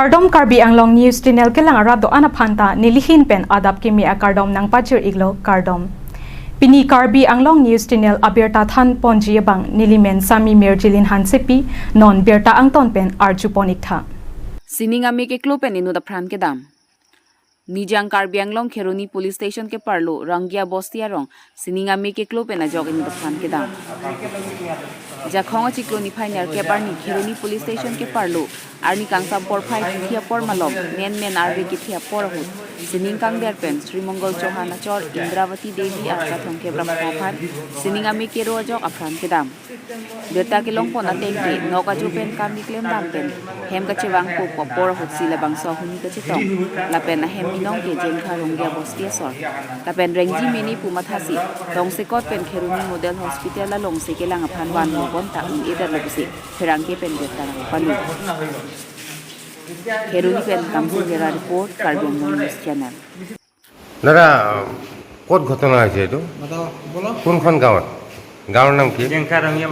Kardom Karbi Anglong News Channel kelang arado anaphanta nilihin pen adap kimi a kardom nang pachir iglo kardom. Pini Karbi Anglong News Channel abirta than ponji bang nilimen sami merjilin hansepi non birta angton pen arjuponik tha. Sininga me ke klo pen inu da pran ke dam. Nijang Karbi Anglong Kheroni Police Station ke parlo rangia bostia rong sininga me ke klo pen a jog inu da pran ke dam. Jakhonga chiklo ni phainar ke parni Kheroni Police Station ke parlo arni kangsa por phai thia por malom men arbi ki thia por hu sining kang der pen Sri Mongol Chauhan achor Indravati Devi akra thongke brahma phan sininga me ke ro jog afran ke dam beta ke long pon ateng ke noka ju pen kam ni klem dam pen hem ka chewang ko por hu sila bang so huni ka chitong la pen hem minong ke jeng kha rongya bostia sor ta pen rengji meni puma thasi tong se kot pen Kheroni Model Hospital la long se ke lang afan wan mo bon ta in eder lobisi pherang ke pen beta palu Kheroni pen Kamsung Jera report Karbi Anglong News Channel. দাদা ক'ত ঘটনা হৈছে এইটো কোনখন গাঁৱত গাঁৱৰ নাম কি জেংখা ৰঙিয়া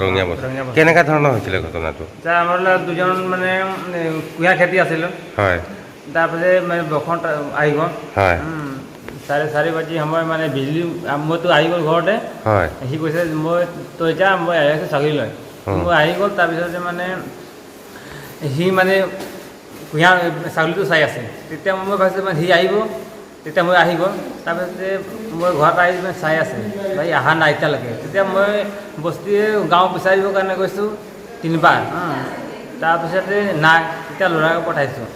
ৰঙিয়া বস্তি কেনেকুৱা ধৰণৰ হৈছিলে ঘটনাটো আমাৰ দুজন মানে কুঁহিয়াৰ খেতি আছিল হয় তাৰপিছত মানে বৰষুণ আহিব হয় 4:30 বাজি সময় মানে বিজুলী মইতো আহি গ'ল ঘৰতে হয় সি কৈছে মই তই যা মই আহি আছোঁ ছাগলী লৈ মই আহি গ'ল তাৰপিছতে মানে সি মানে কুঁহিয়াৰ ছাগলীটো চাই আছে তেতিয়া মই ভাবিছোঁ মানে সি আহিব তেতিয়া মই আহি গ'ল তাৰপিছতে মই ঘৰত আহি চাই আছে ভাই অহা নাই এতিয়ালৈকে তেতিয়া মই বস্তি গাঁও বিচাৰিবৰ কাৰণে গৈছোঁ 3বাৰ তাৰপিছতে নাই তেতিয়া ল'ৰাক পঠাইছোঁ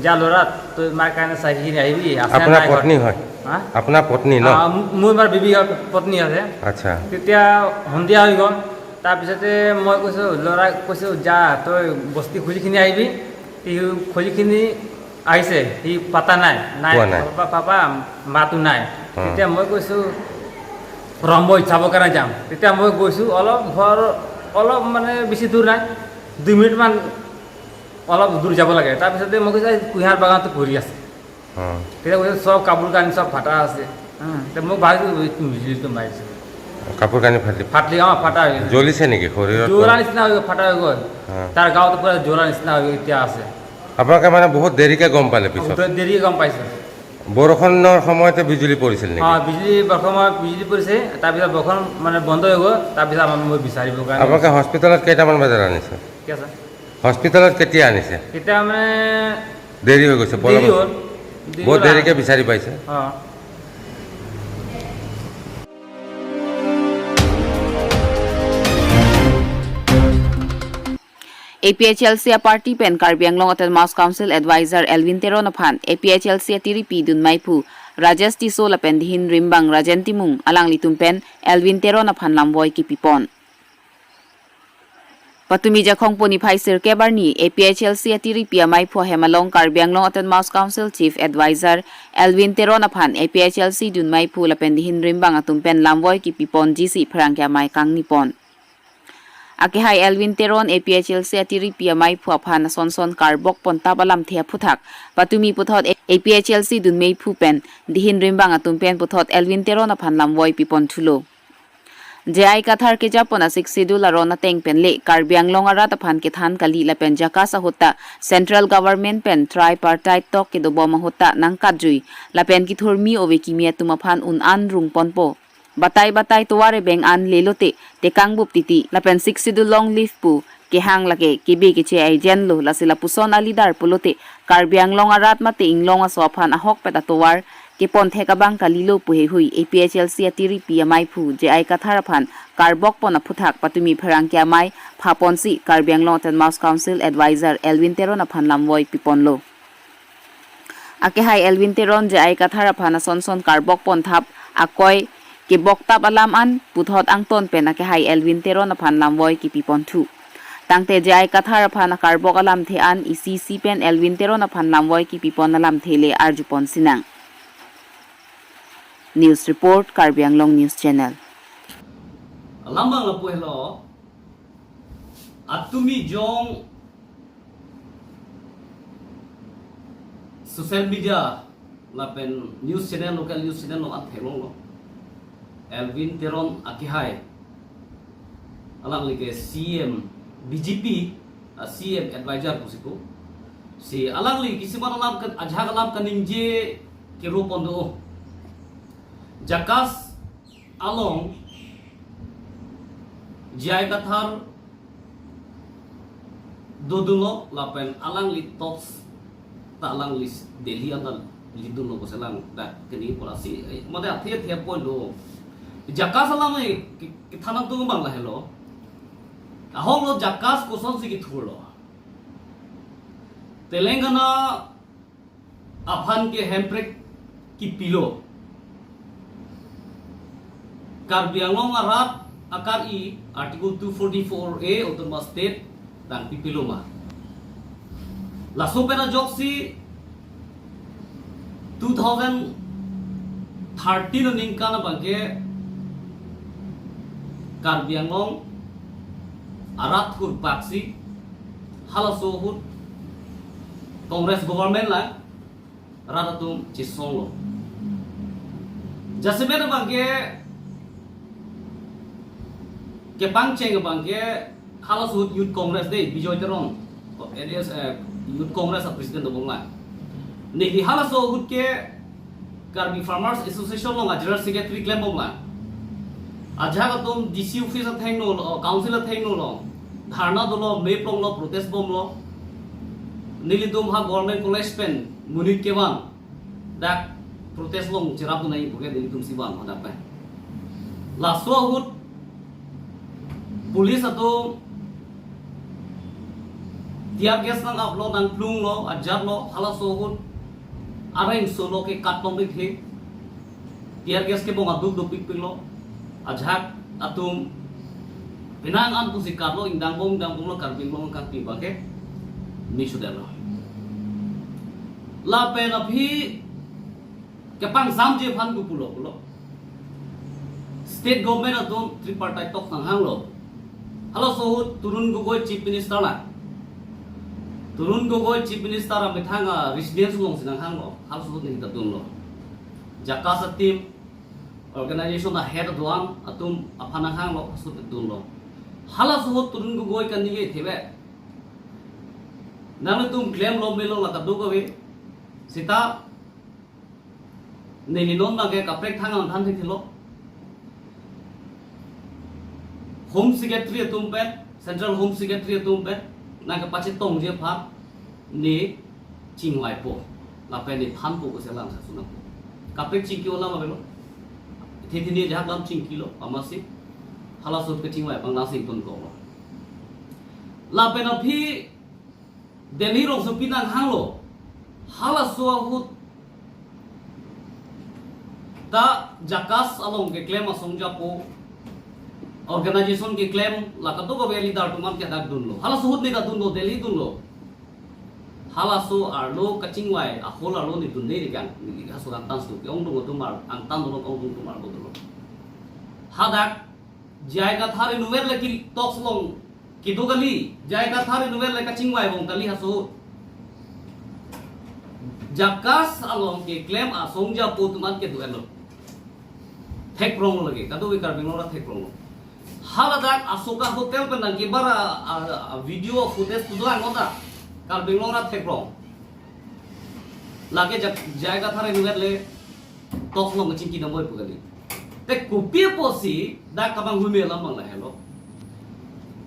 যা ল'ৰা তই মাৰ কাৰণে চাই সি আহিবি আপোনাৰ পত্নী হয় আপোনাৰ পত্নী ন মোৰ এবাৰ বিবি পত্নী আছে আচ্ছা তেতিয়া সন্ধিয়া হৈ গ'ল তাৰপিছতে মই কৈছোঁ ল'ৰাক কৈছোঁ যা তই বস্তি খুলিখিনি আহিবি সি খুলিখিনি আহিছে সি পাতা নাই পাপা মাতো নাই তেতিয়া মই কৈছোঁ মই চাবৰ কাৰণে যাম তেতিয়া মই গৈছোঁ অলপ মানে বেছি দূৰ নাই 2 মিনিটমান অলপ দূৰ যাব লাগে তাৰপিছতে মই কৈছোঁ কুঁহিয়াৰ বাগানটো ঘূৰি আছে তেতিয়া কৈছোঁ চব কাপোৰ কানি চব ফাটা আছে মই ভাবিছোঁ বিজুলীটো মাৰিছোঁ কাপোৰ কানি ফাটলি ফাটা হৈ গ'ল জ্বলিছে নেকি শৰীৰত জোৰা নিচিনা হৈ গ'ল ফাটা হৈ গ'ল তাৰ গাঁৱত পুৰা জোৰা নিচিনা হৈ গ'ল এতিয়া আছে আপোনালোকে মানে বহুত দেৰিকৈ গম পালে পিছত দেৰিকৈ গম পাইছোঁ বৰষুণৰ সময়তে বিজুলী পৰিছিল নেকি সময়ত বিজুলী পৰিছে তাৰপিছত বৰষুণ মানে বন্ধ হৈ গ'ল তাৰপিছত মই বিচাৰিবৰ কাৰণে আপোনালোকে হস্পিটেলত কেইটামান বজাত আনিছে ঠিক আছে হস্পিটেলত কেতিয়া আনিছে তেতিয়া মানে দেৰি হৈ গৈছে বহুত দেৰিকৈ বিচাৰি পাইছে APHLC party pen Karbi Anglong Autonomous Council advisor Elvin Teronaphan APHLC tiripi dun maipu Rajesh Tisola pen dihin rimbang Rajentimung alang litum pen Elvin Teronaphan lamboy ki pipon Patumi jakhong poni phaisir kebarni APHLC tiripi maipu hemalong Karbi Anglong Autonomous Council chief advisor Elvin Teronaphan APHLC dun maipu la pen dihin rimbang atum pen lamboy ki pipon GC phrangkya mai kang nipon Akihai Elvin Teron APHLC atiri PMI phuaphan sonson karbok ponta balam thia phuthak patumi puthot APHLC dunmei phupen dihin rimbang atumpen puthot Elvin Teron aphan lamwoi pipon thulo JI kathar ke japona 6 schedule arona tengpen le Karbi Anglong arat aphan ke than kali la pen jaka sahota central government pen tripartite tok ke do boma hota nangkatjui la pen ki thurmi owe kimia tumaphan un an rung ponpo Batay tuware beng an lelote tekang bup titi lapen 6 du long leaf pu ke hang lake kibi ke che ai jenlo la sila puson alidar pulote Karbi Anglong arat mate inglong asofan ahok peta tuwar ke pon theka bang kalilo puhe hui APHLC atiri PMI phu je ai katharaphan karbok pona phuthak patumi pherang kya mai phaponsi Karbi Anglong Autonomous Council advisor Elvin Teron aphan lamwoi piponlo ake hai Elvin Teron je ai katharaphan sonson karbok pon thap akoi ke boktab alam an puthot angton pena ke hai Elvin Teron aphan lamwoi ki pipon thu tangte jai kathar aphan karbok alam the an ECC pen Elvin Teron aphan lamwoi ki pipon alam thele arjupon sinang News report Karbi Anglong News Channel lambang la puelo atumi jong social media la pen news channel local news channel no athelong lo Elvin Teron akihai alang like CM BJP CM advisor kusiku si alangli kisiman alam kan ajha alam kaninje ke rupondo jakas along jai kathar dodulo lapen alangli tops ta alangli Delhi anal lidulo ko selang ta kini polasi mada thia thia point lo jakas alam e kithanang tu bang la hello ahong lo jakas ko son si ki thulo Telangana Affan के हेम्प्रेक की pillow Karbi Anglong रात आकार ई article 244A autonomous state dan पिपिलो मा लासो पेना जोक्सी 2013 निंकाना बंके कार्बी आंगलोंग आरात कुर पाक्सी हालासो हुट कांग्रेस गवर्नमेंट ला राधा तुम चिसोंग लो जैसे मेरे बांगे के बांग चेंग बांगे खालस यूथ कांग्रेस दे Bijoy Teron alias youth Congress president बोलना नहीं हालस हुट के कार्बी फार्मर्स एसोसिएशन लोग जनरल सेक्रेटरी क्लेम बोलना आजा का तुम डीसी ऑफिस अथेंग नो काउंसिल अथेंग नो धारणा दो लो मे प्रोंग लो प्रोटेस्ट बोम लो Nilidum ha government college pen munit kewan dak protest long cerap tu naik bukan nilidum siwan ada apa la sohut police atau tiap gas nang upload nang plung lo ajar lo hala sohut arrange solo ke katong dikhe tiap gas ke bonga duk duk pik lo ajar atum pinang an tu sikar lo indang bong lo karbing lo kan pi bake ni sudah lo la pen abhi ke pang sam je phan gu pulo state government atom tripartite tok nang hang lo halo so turun gogoi chief minister la turun gogoi chief minister am thanga residence long sinang hang lo halo so ni ta dun lo jakasa team organization na head doan atum aphanang hang lo so dun lo halo so turun gogoi kan ni thebe नाम तुम claim लो मिलो लगा दो कभी सीता नहीं loan ना के कपड़े थांग अंधान थे लो होम सेक्रेटरी तुम पे सेंट्रल होम सेक्रेटरी तुम पे ना के पाचे तोंग जे फा ने चिंगवाई पो लापे ने थान पो को से लांग सुना कपड़े चिंकी वाला माबेलो थे ने जहां लाम चिंकी लो अमासी हाला सुत के चिंगवाई बंगला से तुम को लापे ना भी Delhi rong so pinang hanglo hala so hut ta jakas along ke claim asong japo organization ke claim la ka to go veli dar tumam ke dak dunlo hala so hut ne da dunlo Delhi dunlo hala so arlo kachingwai a hol arlo ni dunne ri kan ni ka so kan tan su ong do tumar ang tan do ong do tumar do hadak jaiga thare numer le ki toks long किदो गली जाएगा थारे नुवेल लेका चिंगवाई बों कली हसो जकास along के claim असोंजा पोतमान के दुएलो थेक prong लगे कदो वे कर बिनोरा थेक प्रोंग हालादाक अशोका होटल पे नंगे बारा वीडियो फुटेज तुदला नोदा कर बिनोरा थेक प्रोंग लागे जाएगा थारे नुवेल ले तोक लो मचिंकी नंबर पुगली ते कुपी पोसी दा कबांग हुमेला मंगला हेलो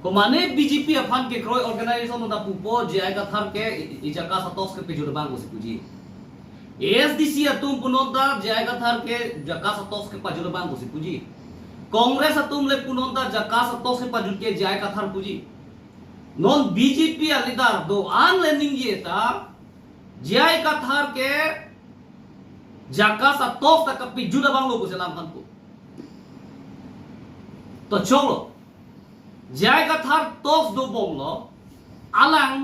Komane BJP afan ke kroi organization nda pupo jaiga thar ke ijaka satos ke pijur bang ko sipuji ASDC atum punonda jaiga thar ke jaka satos ke pajur bang ko sipuji Congress atum le punonda jaka satos ke pajur ke jaiga thar puji non BJP alidar do an lening ye ta jaiga thar ke jaka satos ta ke pijur bang lo ko selam kan ko to cholo जाएगा थार तोफ दो बोंगलो alang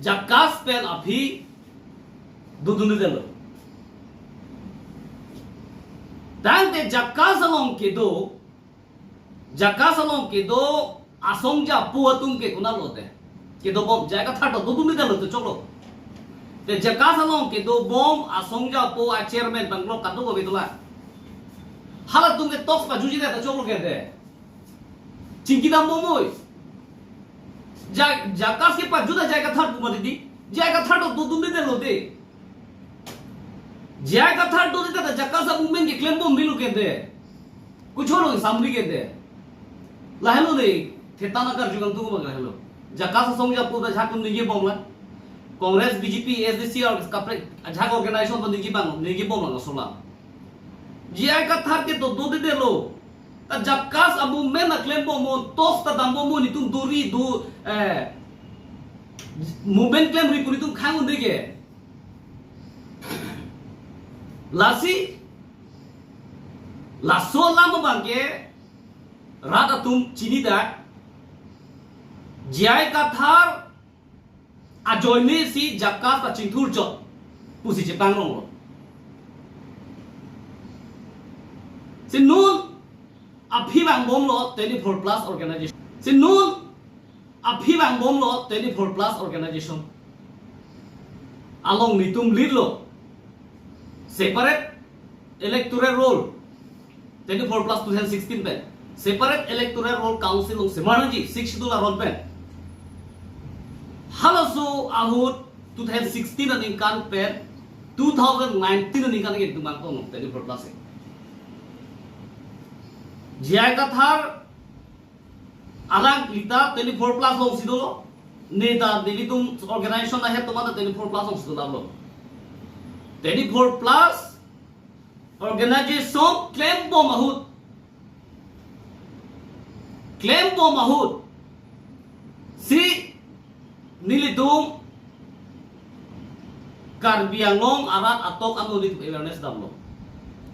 jakas pen api dudunu delo dante jakasalong kedo asongja puatung ke kunalote kedo bom jaga thato dudunu delo to cholo te jakasalong kedo bom asongja po a chairman banglo kadu ko bitula hala tung ke tos pa juji de to cholo ke de Cingkidam momoy Jakas ke pas juda jai kathar puma didi. Jai kathar to do de lote. Jai kathar do de ta jakas sa movement ke claim bom milu ke de. Kuch और सामरी के दे लाहेलो दे थेता ना कर जुगन तू को लाहेलो जका से song जापो दा झाकुन निगे बोमला कांग्रेस बीजेपी एसडीसी और कपरे झाक ऑर्गेनाइजेशन बंदी की बांग निगे बोमला सोला जिया का थार के तो दो दे लो ता जकास अबु में ना क्लेम बोमो तोस ता दम बोमो नि तुम दूरी दो मूवमेंट क्लेम रिपुरी तुम खांग देगे लासी Lasso lama bangke rata tum chini dak jai kathar ajoyne si jakas ta chinthur jot pusi je pangrong lo sinun aphibang bom lo 24 plus organization sinun aphibang bom lo 24 plus organization along nitum lead lo separate electoral roll 24 plus 2016 pen separate electoral roll council of Semarji 6 dollar roll pen halaso ahut 2016 an inkan pen 2019 an inkan ke tumang tong 24 plus jai kathar alang lita 24 plus long sidolo neta dilitum organization ahe tomada 24 plus long sidolo 24 plus organization claim bom mahut si nilitum Karbi Anglong arat atok anu di awareness damlo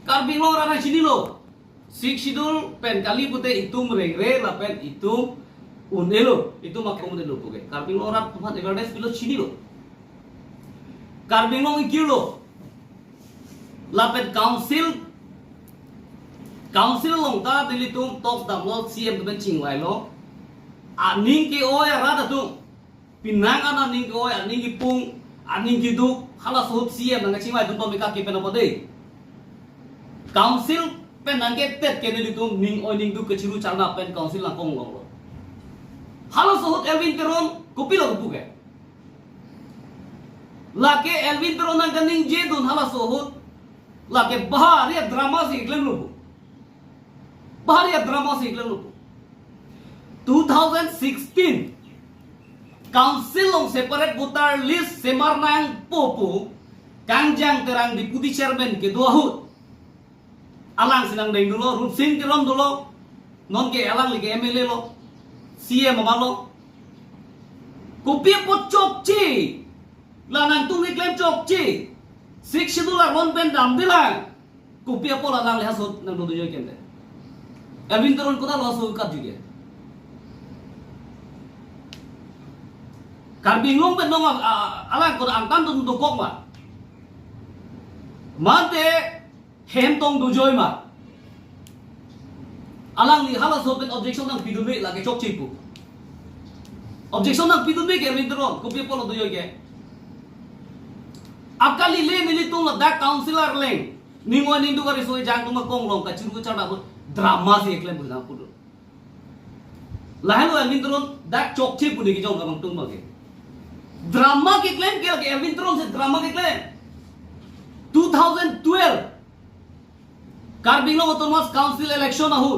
Karbi Anglong arat sini lo sik sidul pen kali pute itum regre la pen itum unelo itum makom de lo puge Karbi Anglong arat tuhan awareness bilo sini lo Karbi Anglong ikilo lapet council long ta dilitum top damlo CM ben ching lai lo aning ki oy rada tu pinang ana ning ki oy aning ki pung aning ki du hala sot CM nang ching lai tu to mika ki pen apa de council pen nang ke tet ke dilitum ning oy ning du ke chiru chalna pen council na kong lo hala sot Elvin Peron kopi lo buke lake Elvin Peron nang ning je dun hala sot lake bahariya drama se iklen lupu bahariya drama se iklen lupu 2016 council long separate voter list semarnang popo kangjang terang deputy chairman ke duahut alang sinang deng dulo rup sing kiron dulo non ke alang li ke MLA lo CM malo kopi po chok chi lanang tung iklen chok chi 6 dollar ron pen dam dilang kopi apa lang leha sot nang do joy kende Elvin Peron ko na lo so kat juge Karbi Anglong pen nong alang ko ang tan do kok ma mate hem tong do joy ma alang li hala so pen objection nang pidube lage chok chipu objection nang pidube ke Elvin Peron kopi apa lo do joy ke akali le nilitung la da councilor leng ningwa nindu kari soe jang tuma kong long ka chiru chada drama se eklen bulan pudu lahen Elvin Peron da chokche pudi ki jong kamang tung mage drama ke claim ke Elvin Peron se drama ke claim 2012 Karbi Anglong autonomous council election ahu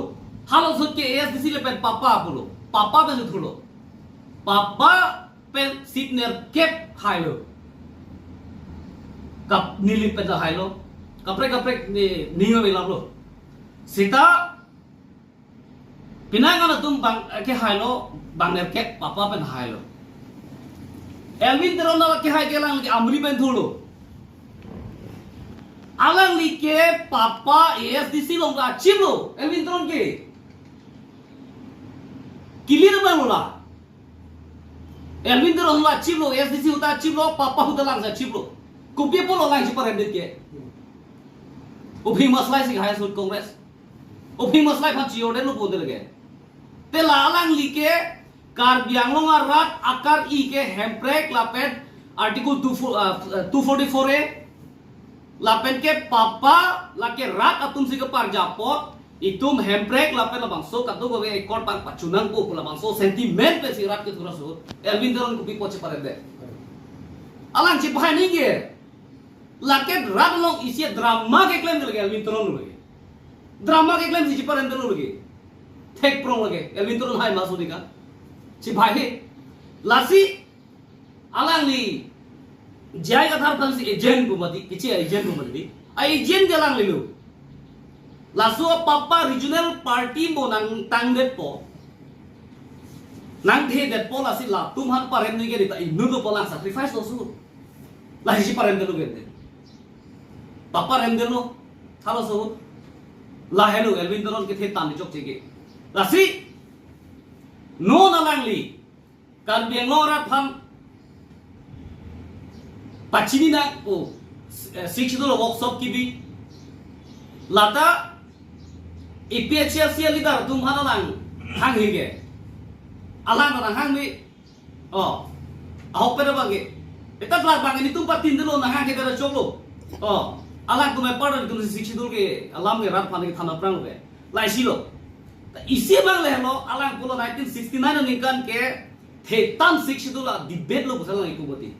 halo sot ke ASDC le pen papa pen thulo papa pen signer cap hailo kap nilip pen hailo kaprek ningo bilang lo sita pinangan tum bang ke hailo bangner cap papa pen hailo Elvin Peron na ke hai ke lang amri pen thulo alang like papa ASDC long ka chilo Elvin Peron ke clear bang la Elvin Peron la chilo ASDC uta chilo papa uta lang sa chilo kopi polo lang si parendit ke opi maslai si hai sud Congress opi maslai phan chiyo den lo pode lage te lalang like Karbi Anglong arat akar I ke hemprek lapet article 244 a lapen ke papa lake rat atum si ke parjapot itum hemprek lapen labang so katu go be ekor pak pacunang po labang so sentiment pe sirat ke thura so Elvin Teron kupi poche parende alang ci bahai ni ge laket rad long isi drama ke claim lage Elvin Teron lage drama ke claim ci parende lage tek prong lage Elvin Teron hai masu dika ci bahai lasi alang ni jai ka thar kan si agent ko mati kichi agent ko mati ai agent galang lilu laso papa regional party mo nang tangdet po nang the det po lasi la tum han parem ni ge dita inu do polang sacrifice lo su la si parem de lo ge papa rem de lo thalo so la hello Elvin Teron ke the tan jok chege lasi no na lang li kan biang lo rat pham pachini na o sikshidol workshop ki bi lata EPHLC leader tum hana lang hang hige alang na hang mi ahok pero bage eta klak bage ni tum patin delo na hang ke dara choklo alang tum par tum sikshidol ke alam ge rat phane ke thana prang ge lai silo isi bang le lo alang polo 1969 ni kan ke thetan sikshidol debate lo busal lang ikubati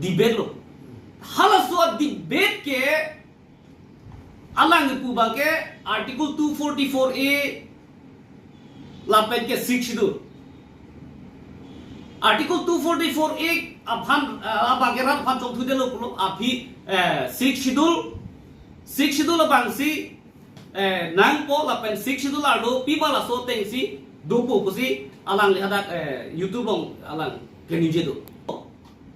debate lo hala so debate ke alang ipu bang ke article 244A lapen ke 6 schedule article 244A aphan abang ke ran phan chong thu de lo pulo api 6 schedule bang si nang po lapen 6 schedule ado piba la so teng si do po si alang li hadak youtube long alang ke nije do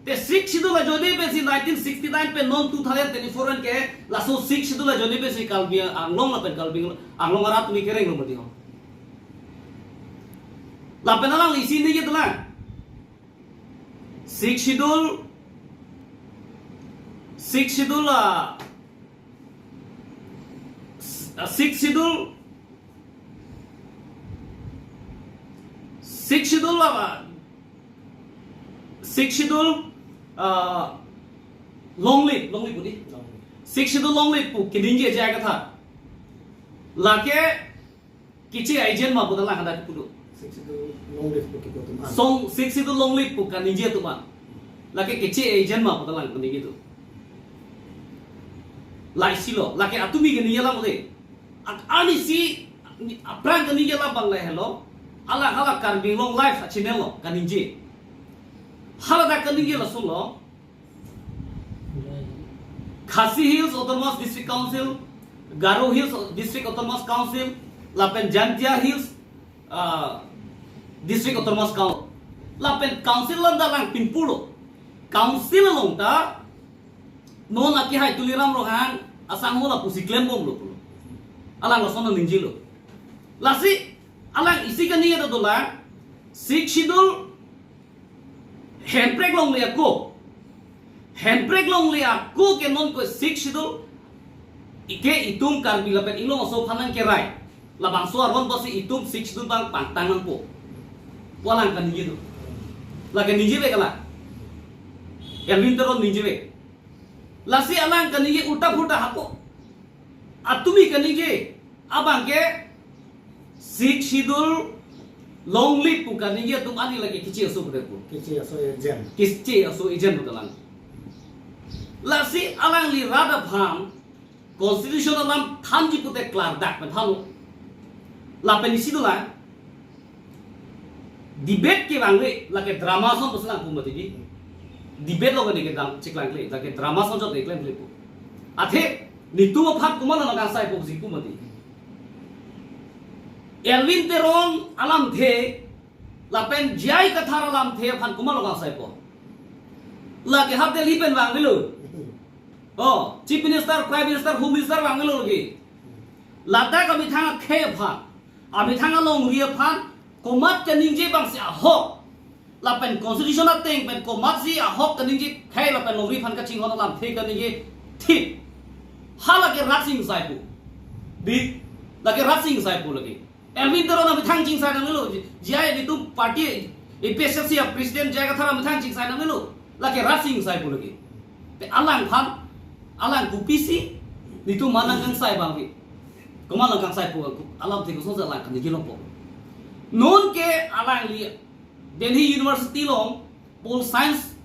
te 6 schedule la jodi be si 1969 pe non 2024 ke la so 6 schedule la jodi be si kalbia anglong la pen kalbing anglong arat mi kereng lo mati ho la pen alang isi ni ge tla 6 schedule la 6 schedule long lead pudi 6 schedule long lead pu kidinge jaga tha lake kichi agent ma budala kada pudu 6 schedule long lead pu kan ninje tu ma lake kichi agent ma budala kan ninge tu lai silo lake atumi ge niya la mode ani si aprang kan ninge la bang la hello ala hala kan bi long life channel lo kan ninje hala da kan ninge la sulo Khasi Hills Autonomous District Council, Garo Hills District Autonomous Council, Lapen Jantia Hills District Autonomous Council. Lapen Council lang dalang Pimpulo. Council long ta non aki hai tuliram rohang asang hola pusiklem bom lo. Alang losona ninjilo. Lasi alang isi kan niya dola 6 schedule handbrake long liya ko. Handbrake long le aku ke non ko 6 schedule ike itum kar bila pen ilo so phanan ke rai la bang so aron bosi itum 6 schedule bang pangtangan po walang kan gitu la ke ninje be kala Elvin Teron ninje be la si alang kan ninje uta futa hapo atumi kan ninje abang ke 6 schedule long lead pu kan ninje tum ani lagi kici aso bude pu kici aso agent budalang lasi alang li rada pham constitutional lam thamji pute klar dak pen thalu la penisi dula debate ke bangre la ke drama son puslang pumati di debate lo ke dam chiklang le la ke drama son jot eklen le pu athe nitu phat kumana na sai pu si pumati Elvin Teron alam the la pen jai ka thar alam the phan kumana na sai pu la ke hab de li pen bang lu Chief Minister, Prime Minister, Home Minister Bangalore lagi. Lada kami thang khe phan, ami thang long ria phan, komat kaninje bang si ahok. Lapen constitutional thing pen komat si ahok kaninje khe lapen long ria phan ka ching hon lam the kaninje thik. Hala ke ratsing sai pu. Di lagi ratsing sai pu lagi. Elvin Teron ami thang ching sai nangelo. Jai di tu party EPSC president jaga thara ami thang ching sai nangelo. Lagi ratsing sai pu lagi. Alang phan alang kupisi nitu manang kan sai bang kemana kang sai po alam ti ko so lang kan gilong po non ke alang li Delhi University long Pol Science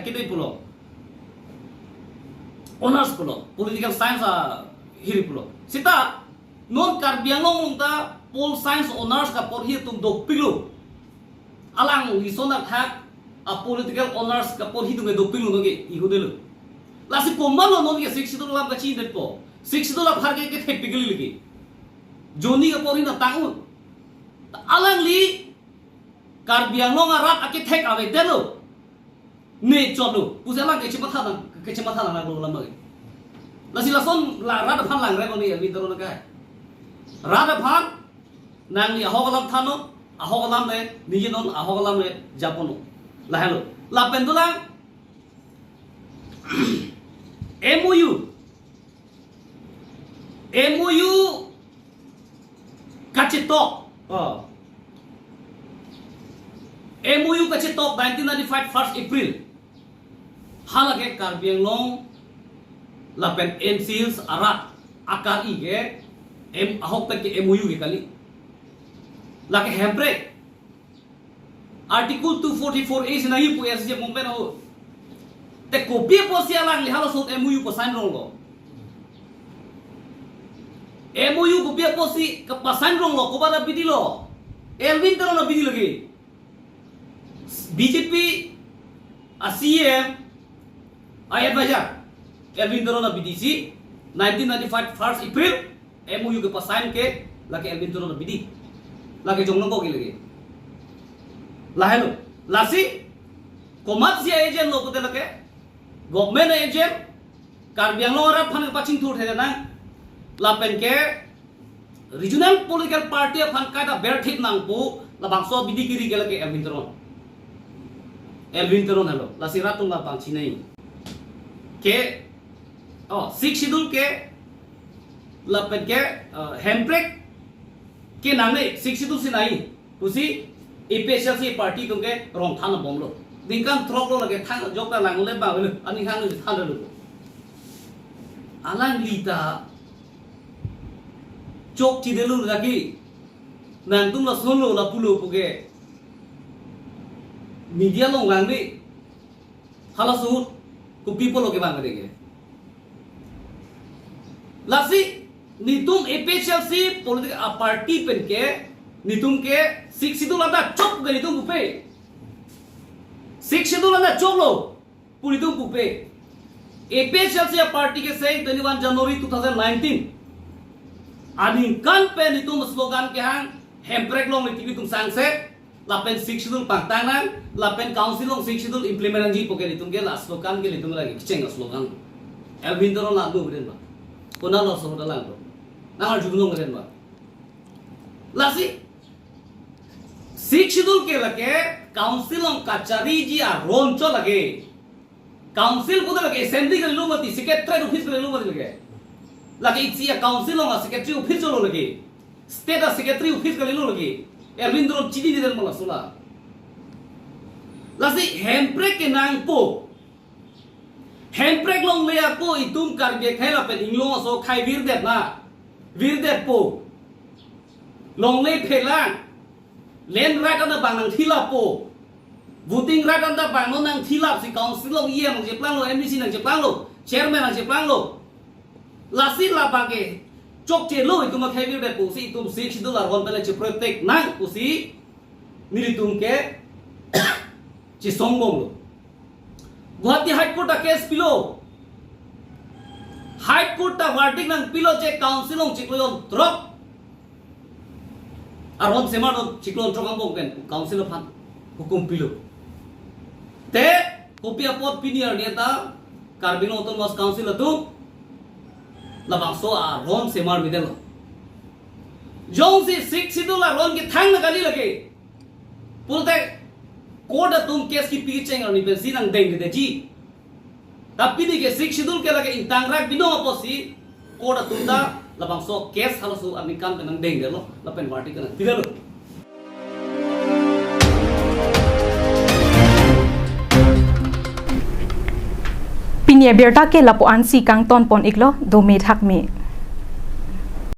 kita pulo honors pulo political science hiri pulo sita non Karbiang long ta Pol Science honors ka por hi tum do pilu alang li sonak hak a political honors ka por hi tum do pilu noge ihudelu lasi komalo non ke $60 ka chi det po $60 har ke thek pigli ligi joni ka por hi na tangun alang li Karbiang long arat ake thek ave delo ne chodu pusela ke chimata na lo lamage lasi lason la rada phan lang re ko ni mi doro na kai rada phan nang ni ahogalam thano ahogalam le nije non ahogalam le japono la hello la pendulang MOU kachito MOU kachito 1995 1st April halage Karbiang long la pen MCs arat akar ige ahok tak ke MOU ke kali lake handbrake article 244A sinahi pu SJ mompen ho te kopi po sia lang li halo sot MOU po sign rong lo MOU kopi po si ka pasan rong lo ko bala bidi lo Elvin tero na bidi lagi BJP CM advisor Elvin tero na BDC 1995 1st April MOU ke pasan ke lake Elvin tero na bidi lagi jong nongko lagi lahelo lasi komersial agent lo kote lake government agent Karbiang lo rat phan paching thur theda na lapen ke regional political party phan ka da ber thik nang pu la bangso bidi kiri ke lake Elvin Teron halo lasi ratung la bang chinai ke 6 schedule ke lapen ke handbrake ke namne 6 schedule sinai pusi APSLC party tungke rong thana bomlo dingkan trok lo lage thang jok ta lang le ba belu ani khang ni thana lu alang lita chok chi de lu lagi nang tung la solo la pulu puge media lo ngang ni hala su ku people lo ke bang dege lasi nitum APSLC political party pen ke nitum ke 6 schedule ada chop gani tum pupe 6 schedule ada chop lo puri tum pupe APSLC party ke say 21 January 2019 ani kan pe nitum slogan ke hang handbrake long ni tum sangse lapen 6 schedule pangtangan lapen council long 6 schedule implement anji poke nitum ke la slogan ke nitum lagi kiceng slogan Elvin Teron la do beden ba kona lo so dalang do nangar jubulong beden ba lasi 6 schedule ke lage council on kachari ji a roncho lage council ko lage assembly ke lumati secretary office ke lumati lage itsi a council on secretary office lo lage state secretary office ke lo lage Elvin Teron chidi ni den mala sula lasi handbrake ke nang po handbrake long le ko itum karge khaila pe inglong so khai virdet po long le phelang len right on the bang nang thila po voting right on the bang no nang thila si council long ye mang je plang lo MDC nang je plang lo chairman nang je plang lo lasi la bage chok che lo itum khai virdet po si itum $6 ron pele che protect nang po si niritum ke che songbong lo Guwahati High Court a case pilo High Court a verdict nang pilo che council long chiklo drop aron semano chiklon trokang bongken council of hukum pilo te kopia pot pinier niata Karbino autonomous council atu labang so aron semar midelo jong si 6 schedule aron ki thang na kali lage pulte court atum case ki picheng ani ben sinang deng de ji tapi di ke 6 schedule ke lage intang rak bino aposi court atum da labang so case halo su amikan kanang deng de lo lapen party kanang pidelo Pini abirta ke lapuan si kang ton pon iklo do me thak mi.